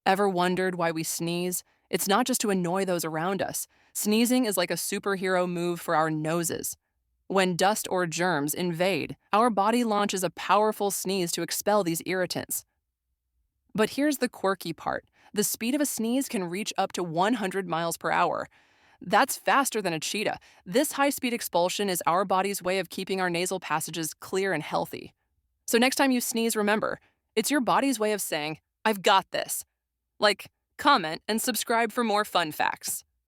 Ever wondered why we sneeze? It's not just to annoy those around us. Sneezing is like a superhero move for our noses. When dust or germs invade, our body launches a powerful sneeze to expel these irritants. But here's the quirky part: the speed of a sneeze can reach up to 100 miles per hour. That's faster than a cheetah. This high speed expulsion is our body's way of keeping our nasal passages clear and healthy. So next time you sneeze, remember, it's your body's way of saying, I've got this. Like, comment and subscribe for more fun facts.